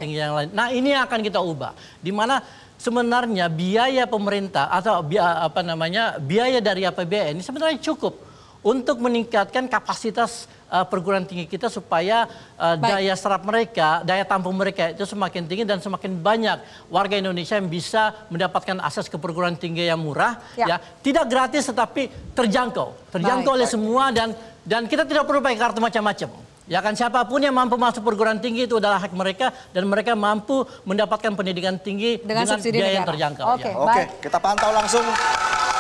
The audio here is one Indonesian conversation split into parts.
tinggi yang lain. Nah, ini yang akan kita ubah. Di mana sebenarnya biaya pemerintah atau biaya dari APBN ini sebenarnya cukup untuk meningkatkan kapasitas perguruan tinggi kita supaya daya serap mereka, daya tampung mereka itu semakin tinggi dan semakin banyak warga Indonesia yang bisa mendapatkan akses ke perguruan tinggi yang murah, ya tidak gratis tetapi terjangkau oleh semua dan kita tidak perlu pakai kartu macam-macam. Ya kan, siapapun yang mampu masuk perguruan tinggi itu adalah hak mereka dan mereka mampu mendapatkan pendidikan tinggi dengan biaya yang terjangkau. Oke, kita pantau langsung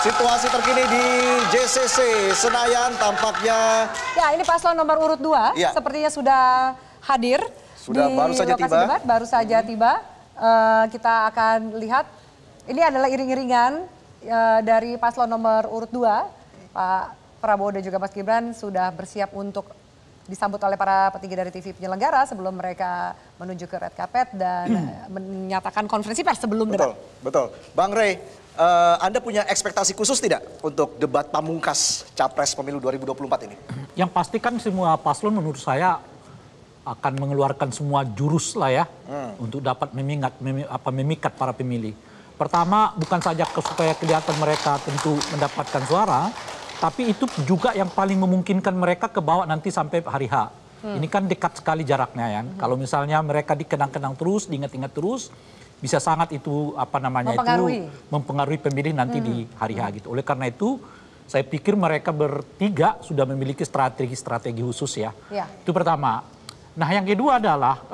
situasi terkini di JCC Senayan tampaknya. Ya, ini paslon nomor urut 2 sepertinya sudah hadir sudah di baru saja lokasi tiba. debat, baru saja tiba. Kita akan lihat ini adalah iring-iringan dari paslon nomor urut 2. Pak Prabowo dan juga Mas Gibran sudah bersiap untuk disambut oleh para petinggi dari TV penyelenggara sebelum mereka menuju ke red carpet dan menyatakan konferensi pers sebelum debat. Betul. Bang Rey, Anda punya ekspektasi khusus tidak untuk debat pamungkas Capres Pemilu 2024 ini? Yang pasti kan semua paslon menurut saya akan mengeluarkan semua jurus lah ya untuk dapat memikat para pemilih. Pertama, bukan saja supaya kelihatan mereka tentu mendapatkan suara, tapi itu juga yang paling memungkinkan mereka ke bawah nanti sampai hari H. Ini kan dekat sekali jaraknya ya. Kalau misalnya mereka dikenang-kenang terus, diingat-ingat terus, bisa sangat itu mempengaruhi pemilih nanti di hari H gitu. Oleh karena itu, saya pikir mereka bertiga sudah memiliki strategi khusus ya. Itu pertama. Nah, yang kedua adalah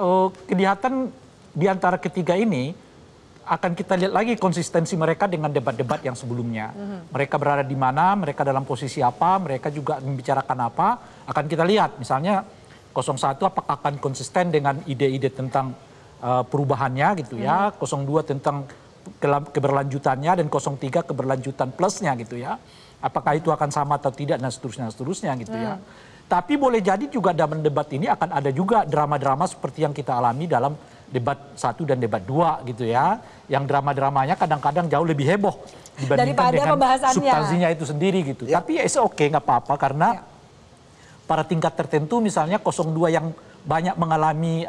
kelihatan di antara ketiga ini akan kita lihat lagi konsistensi mereka dengan debat-debat yang sebelumnya. Mereka berada di mana, mereka dalam posisi apa, mereka juga membicarakan apa, akan kita lihat. Misalnya 01 apakah akan konsisten dengan ide-ide tentang perubahannya gitu ya, 02 tentang keberlanjutannya, dan 03 keberlanjutan plusnya gitu ya. Apakah itu akan sama atau tidak dan seterusnya gitu ya. Tapi boleh jadi juga dalam debat ini akan ada juga drama-drama seperti yang kita alami dalam debat 1 dan debat 2 gitu ya. Yang drama-dramanya kadang-kadang jauh lebih heboh dibandingkan dengan substansinya itu sendiri gitu. Tapi it's okay, nggak apa-apa karena pada tingkat tertentu misalnya 02 yang banyak mengalami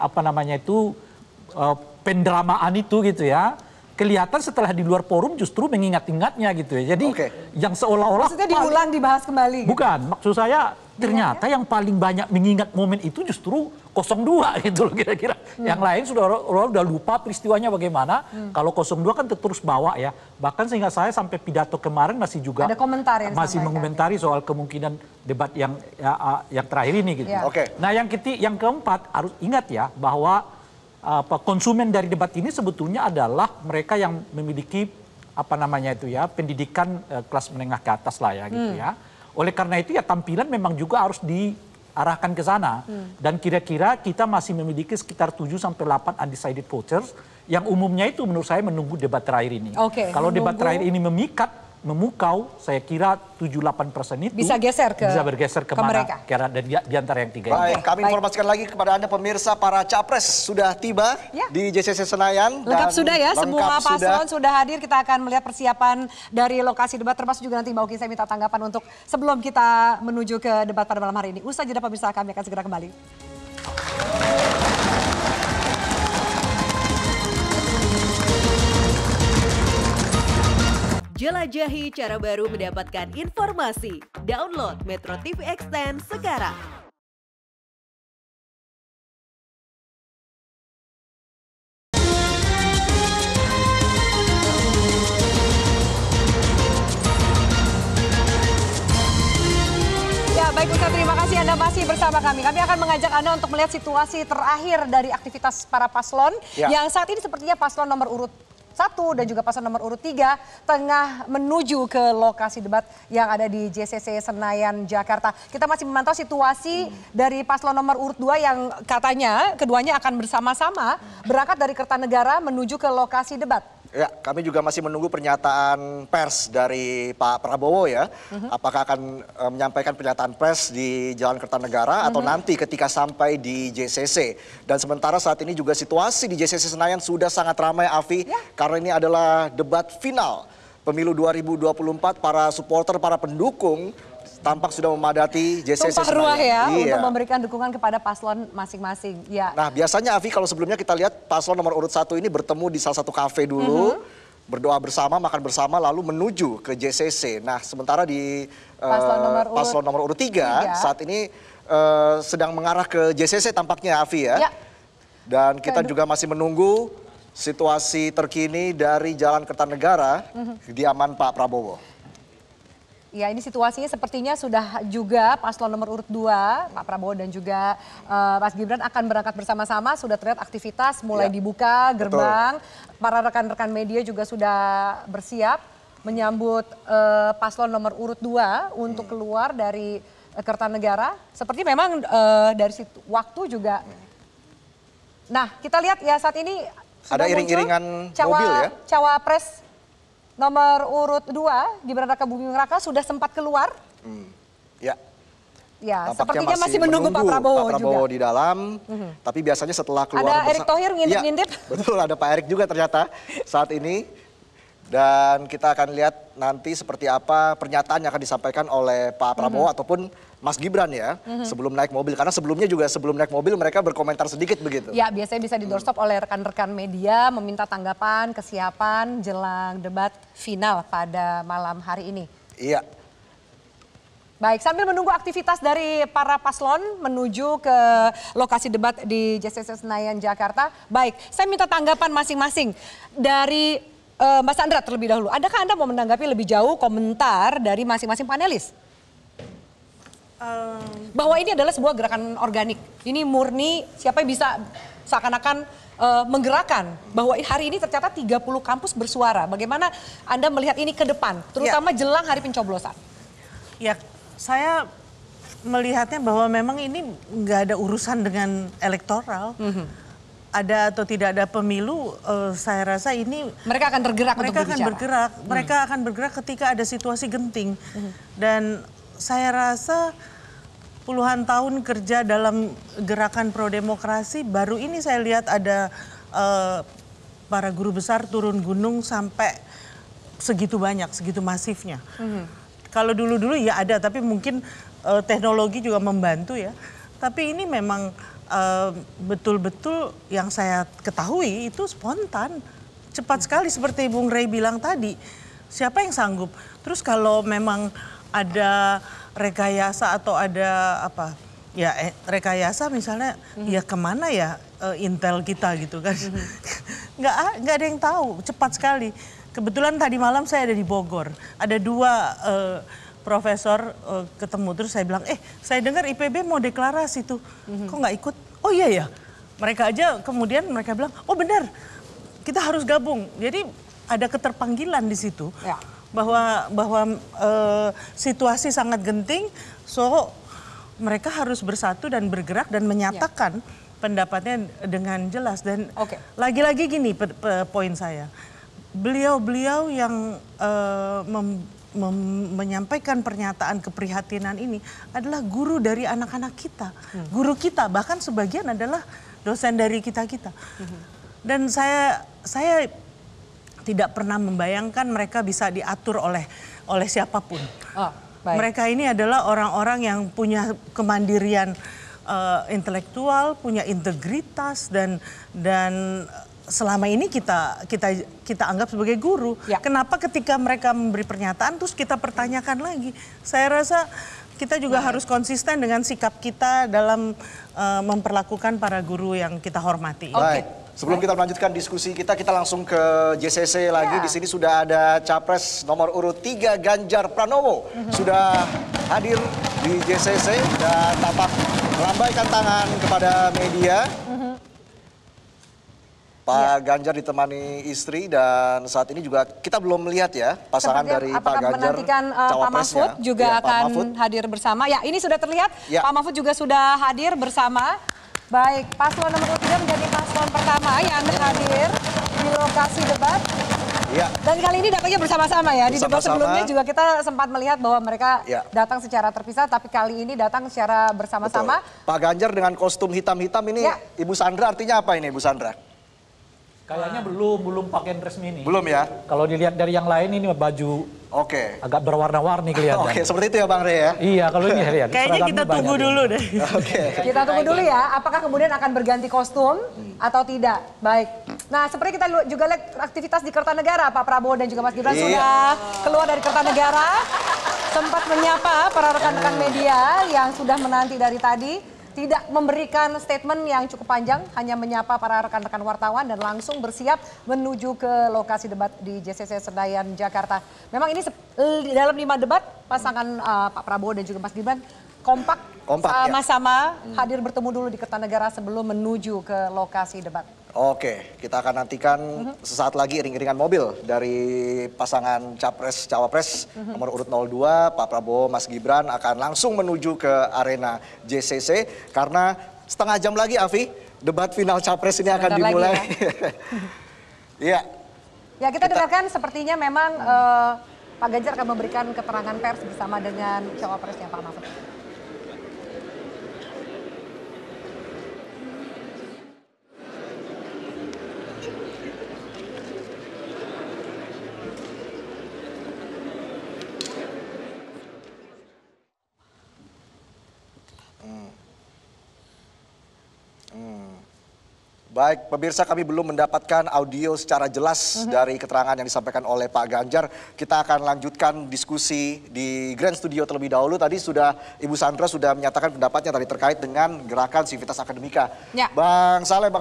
pendramaan itu gitu ya. Kelihatan setelah di luar forum justru mengingat-ingatnya gitu ya. Jadi yang seolah-olah maksudnya diulang dibahas kembali gitu. Bukan, maksud saya ternyata yang paling banyak mengingat momen itu justru 02 gitu loh kira-kira. Yang lain sudah lupa peristiwanya bagaimana. Kalau 02 kan terus bawa ya. Bahkan sehingga saya sampai pidato kemarin masih juga ada komentar yang masih mengomentari soal kemungkinan debat yang terakhir ini gitu. Nah, yang keempat harus ingat ya bahwa konsumen dari debat ini sebetulnya adalah mereka yang memiliki pendidikan kelas menengah ke atas lah ya gitu ya. Oleh karena itu ya tampilan memang juga harus diarahkan ke sana. Dan kira-kira kita masih memiliki sekitar 7-8 undecided voters yang umumnya itu menurut saya menunggu debat terakhir ini. Kalau debat terakhir ini memukau, saya kira 7-8% itu bisa bergeser ke mereka. Karena di antara yang tiga ini. Kami informasikan lagi kepada Anda pemirsa, para capres sudah tiba di JCC Senayan. Lengkap sudah ya, semua paslon sudah hadir. Kita akan melihat persiapan dari lokasi debat, termasuk juga nanti Mbak Uki saya minta tanggapan untuk sebelum kita menuju ke debat pada malam hari ini. Usai jeda pemirsa, kami akan segera kembali. Jelajahi cara baru mendapatkan informasi. Download Metro TV Extend sekarang. Ya, baik Ustaz, terima kasih Anda masih bersama kami. Kami akan mengajak Anda untuk melihat situasi terakhir dari aktivitas para paslon. Yang saat ini sepertinya paslon nomor urut 1 dan juga paslon nomor urut 3 tengah menuju ke lokasi debat yang ada di JCC Senayan, Jakarta. Kita masih memantau situasi dari paslon nomor urut 2 yang katanya keduanya akan bersama-sama berangkat dari Kertanegara menuju ke lokasi debat. Ya, kami juga masih menunggu pernyataan pers dari Pak Prabowo ya. Apakah akan menyampaikan pernyataan pers di Jalan Kertanegara atau nanti ketika sampai di JCC. Dan sementara saat ini juga situasi di JCC Senayan sudah sangat ramai, Afi. Karena ini adalah debat final Pemilu 2024, para supporter, para pendukung tampak sudah memadati JCC Tumpah ruah ya Iya. untuk memberikan dukungan kepada paslon masing-masing. Ya. Nah biasanya Avi kalau sebelumnya kita lihat paslon nomor urut 1 ini bertemu di salah satu kafe dulu, berdoa bersama, makan bersama, lalu menuju ke JCC. Nah sementara di paslon nomor urut 3 saat ini sedang mengarah ke JCC tampaknya Avi ya. Dan kita juga masih menunggu situasi terkini dari Jalan Kertanegara, kediaman Pak Prabowo. Ya ini situasinya sepertinya sudah juga paslon nomor urut 2, Pak Prabowo dan juga Mas Gibran akan berangkat bersama-sama. Sudah terlihat aktivitas mulai dibuka gerbang. Betul. Para rekan-rekan media juga sudah bersiap menyambut paslon nomor urut 2 untuk keluar dari Kertanegara. Seperti memang dari situ waktu juga. Nah kita lihat ya saat ini sudah ada iring-iringan mobil ya. Cawapres nomor urut 2, Gibran Raka Buming Raka sudah sempat keluar. Ya. Ya, tampaknya sepertinya masih menunggu Pak Prabowo juga. Di dalam, tapi biasanya setelah keluar... Ada Erick Thohir ngintip-ngintip. Ya, betul, ada Pak Erick juga ternyata saat ini. Dan kita akan lihat nanti seperti apa pernyataan yang akan disampaikan oleh Pak Prabowo ataupun Mas Gibran ya, sebelum naik mobil. Karena sebelumnya juga sebelum naik mobil mereka berkomentar sedikit begitu. Ya, biasanya bisa di doorstop oleh rekan-rekan media meminta tanggapan, kesiapan jelang debat final pada malam hari ini. Iya. Baik, sambil menunggu aktivitas dari para paslon menuju ke lokasi debat di JCC Senayan, Jakarta. Baik, saya minta tanggapan masing-masing dari Mas Andra terlebih dahulu. Adakah Anda mau menanggapi lebih jauh komentar dari masing-masing panelis? Bahwa ini adalah sebuah gerakan organik. Ini murni siapa yang bisa seakan-akan menggerakkan. Bahwa hari ini tercatat 30 kampus bersuara. Bagaimana Anda melihat ini ke depan, terutama jelang hari pencoblosan? Ya, saya melihatnya bahwa memang ini nggak ada urusan dengan elektoral. Ada atau tidak ada pemilu, saya rasa ini mereka akan bergerak untuk berbicara. Mereka akan bergerak ketika ada situasi genting. Dan saya rasa puluhan tahun kerja dalam gerakan pro-demokrasi, baru ini saya lihat ada para guru besar turun gunung sampai segitu banyak, segitu masifnya. Kalau dulu-dulu ya ada, tapi mungkin teknologi juga membantu ya. Tapi ini memang betul-betul yang saya ketahui itu spontan. Cepat sekali seperti Bung Rey bilang tadi. Siapa yang sanggup? Terus kalau memang ada rekayasa atau ada apa? Ya rekayasa misalnya ya kemana ya intel kita gitu kan. Nggak ada yang tahu, cepat sekali. Kebetulan tadi malam saya ada di Bogor. Ada dua profesor ketemu, terus saya bilang, saya dengar IPB mau deklarasi tuh, kok nggak ikut? Oh iya ya, mereka aja kemudian mereka bilang, oh benar, kita harus gabung. Jadi ada keterpanggilan di situ, bahwa situasi sangat genting, so mereka harus bersatu dan bergerak dan menyatakan pendapatnya dengan jelas. Dan lagi-lagi gini poin saya, beliau-beliau yang menyampaikan pernyataan keprihatinan ini adalah guru dari anak-anak kita. Guru kita, bahkan sebagian adalah dosen dari kita-kita. Dan saya tidak pernah membayangkan mereka bisa diatur oleh siapapun. Mereka ini adalah orang-orang yang punya kemandirian intelektual, punya integritas dan selama ini kita anggap sebagai guru. Kenapa ketika mereka memberi pernyataan terus kita pertanyakan lagi? Saya rasa kita juga harus konsisten dengan sikap kita dalam memperlakukan para guru yang kita hormati. Baik, sebelum kita melanjutkan diskusi kita langsung ke JCC lagi. Di sini sudah ada Capres nomor urut 3 Ganjar Pranowo. Sudah hadir di JCC dan tampak melambaikan tangan kepada media. Pak Ganjar ditemani istri dan saat ini juga kita belum melihat ya pasangan dari Pak Ganjar. Menantikan Pak Mahfud juga akan hadir bersama. Ya ini sudah terlihat Pak Mahfud juga sudah hadir bersama. Baik, paslon nomor 3 menjadi paslon pertama yang hadir di lokasi debat. Dan kali ini datangnya bersama-sama ya. Di debat sebelumnya juga kita sempat melihat bahwa mereka datang secara terpisah, tapi kali ini datang secara bersama-sama. Pak Ganjar dengan kostum hitam-hitam ini Ibu Sandra artinya apa ini Ibu Sandra? Kayaknya belum pakaian resmi ini. Belum ya? Kalau dilihat dari yang lain ini baju agak berwarna-warni kelihatan. Oke, seperti itu ya Bang Rey ya? Iya, kalau ini lihat. Kayaknya kita tunggu dulu deh. Kita tunggu dulu ya, apakah kemudian akan berganti kostum atau tidak. Baik. Nah, seperti kita juga lihat aktivitas di Kertanegara, Pak Prabowo dan juga Mas Gibran sudah keluar dari Kertanegara. Sempat menyapa para rekan-rekan media yang sudah menanti dari tadi. Tidak memberikan statement yang cukup panjang, hanya menyapa para rekan-rekan wartawan dan langsung bersiap menuju ke lokasi debat di JCC Senayan, Jakarta. Memang ini dalam 5 debat, pasangan Pak Prabowo dan juga Mas Gibran kompak sama-sama hadir bertemu dulu di Kertanegara sebelum menuju ke lokasi debat. Oke, kita akan nantikan sesaat lagi iring-iringan mobil dari pasangan Capres-Cawapres nomor urut 02, Pak Prabowo, Mas Gibran akan langsung menuju ke arena JCC karena setengah jam lagi, Afi, debat final Capres ini akan dimulai. Iya. Ya, kita dengarkan sepertinya memang Pak Ganjar akan memberikan keterangan pers bersama dengan Cawapresnya Pak Mahfud. Baik, pemirsa, kami belum mendapatkan audio secara jelas dari keterangan yang disampaikan oleh Pak Ganjar. Kita akan lanjutkan diskusi di Grand Studio terlebih dahulu. Tadi sudah Ibu Sandra sudah menyatakan pendapatnya tadi terkait dengan gerakan Civitas Akademika. Ya. Bang Saleh.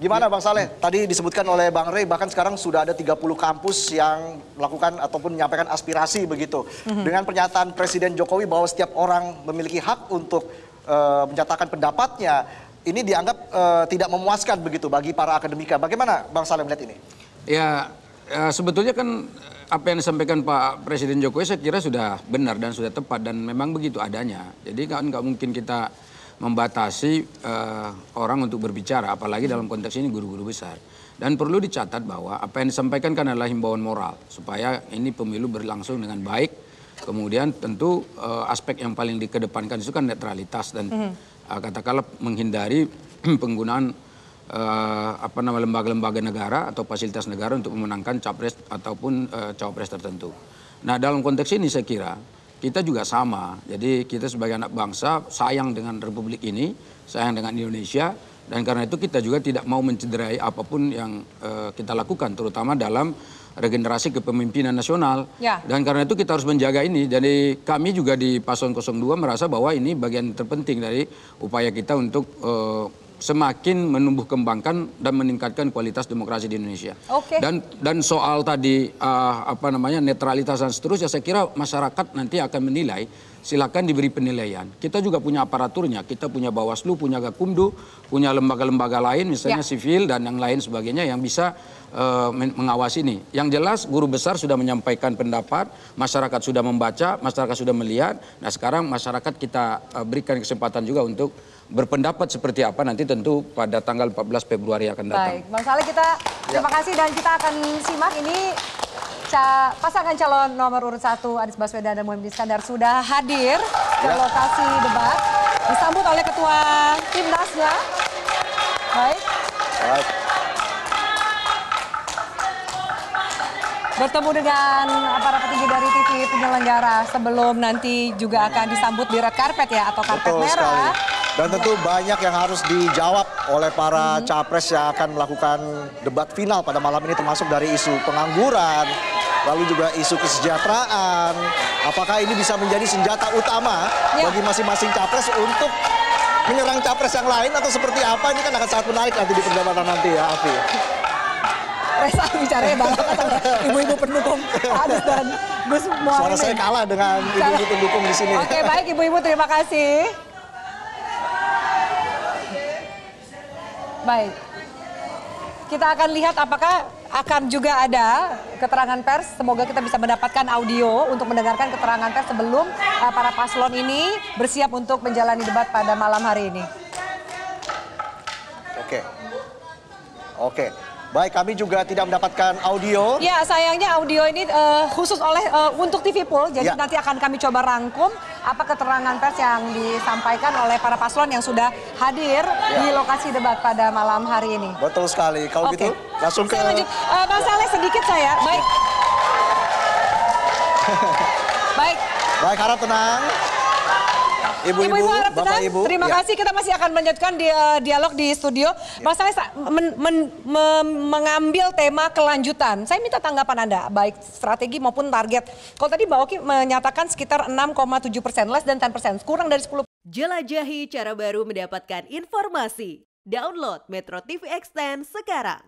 Gimana Bang Saleh? Tadi disebutkan oleh Bang Rey bahkan sekarang sudah ada 30 kampus yang melakukan ataupun menyampaikan aspirasi begitu. Dengan pernyataan Presiden Jokowi bahwa setiap orang memiliki hak untuk menyatakan pendapatnya. Ini dianggap tidak memuaskan begitu bagi para akademika. Bagaimana Bang Saleh melihat ini? Ya, sebetulnya kan apa yang disampaikan Pak Presiden Jokowi saya kira sudah benar dan sudah tepat dan memang begitu adanya. Jadi kan nggak mungkin kita membatasi orang untuk berbicara, apalagi dalam konteks ini guru-guru besar. Dan perlu dicatat bahwa apa yang disampaikan kan adalah himbauan moral supaya ini pemilu berlangsung dengan baik. Kemudian tentu aspek yang paling dikedepankan itu kan netralitas dan katakanlah menghindari penggunaan lembaga-lembaga negara atau fasilitas negara untuk memenangkan capres ataupun cawapres tertentu. Nah, dalam konteks ini saya kira kita juga sama. Jadi kita sebagai anak bangsa sayang dengan republik ini, sayang dengan Indonesia, dan karena itu kita juga tidak mau mencederai apapun yang kita lakukan, terutama dalam regenerasi kepemimpinan nasional. Ya. Dan karena itu kita harus menjaga ini. Jadi kami juga di Paslon 02 merasa bahwa ini bagian terpenting dari upaya kita untuk semakin menumbuh kembangkan dan meningkatkan kualitas demokrasi di Indonesia. Okay. Dan soal tadi netralitas dan seterusnya, saya kira masyarakat nanti akan menilai. Silakan diberi penilaian. Kita juga punya aparaturnya. Kita punya Bawaslu, punya Gakumdu, punya lembaga-lembaga lain, misalnya sivil dan yang lain sebagainya yang bisa mengawasi ini. Yang jelas guru besar sudah menyampaikan pendapat, masyarakat sudah membaca, masyarakat sudah melihat. Nah, sekarang masyarakat kita berikan kesempatan juga untuk berpendapat seperti apa nanti tentu pada tanggal 14 Februari akan datang. Baik, Bang Saleh, kita terima kasih dan kita akan simak ini pasangan calon nomor urut 1 Anies Baswedan dan Muhaimin Iskandar sudah hadir ke lokasi debat, disambut oleh ketua Timnasnya. Baik. Bertemu dengan para petinggi dari TV penyelenggara sebelum nanti juga akan disambut di red carpet ya atau karpet merah. Dan tentu banyak yang harus dijawab oleh para capres yang akan melakukan debat final pada malam ini, termasuk dari isu pengangguran, lalu juga isu kesejahteraan. Apakah ini bisa menjadi senjata utama bagi masing-masing capres untuk menyerang capres yang lain atau seperti apa? Ini kan akan sangat menarik nanti di perdebatan nanti ya, Afi. Resa bicaranya banget sama ibu-ibu pendukung Anies dan Gus Muhaimin. Suara saya kalah dengan ibu-ibu pendukung di sini. Oke, baik Ibu-ibu, terima kasih. Baik, kita akan lihat apakah akan juga ada keterangan pers. Semoga kita bisa mendapatkan audio untuk mendengarkan keterangan pers sebelum para paslon ini bersiap untuk menjalani debat pada malam hari ini. Oke. Baik, kami juga tidak mendapatkan audio. Ya, sayangnya audio ini khusus untuk TV Pool, jadi nanti akan kami coba rangkum. apa keterangan pers yang disampaikan oleh para paslon yang sudah hadir di lokasi debat pada malam hari ini. Betul sekali. Kalau Oke. gitu langsung ke... Saya lanjut. Bang Saleh sedikit saya. Baik. Baik. Baik, harap tenang. Ibu-ibu, harap tenang. Bapak-ibu. Terima kasih. Kita masih akan melanjutkan dialog di studio. Bang Saleh mengambil tema kelanjutan. Saya minta tanggapan Anda, baik strategi maupun target. Kalau tadi Mbak Oki menyatakan sekitar 6,7%, less than 10%, kurang dari 10%. Jelajahi cara baru mendapatkan informasi. Download Metro TV Extend sekarang.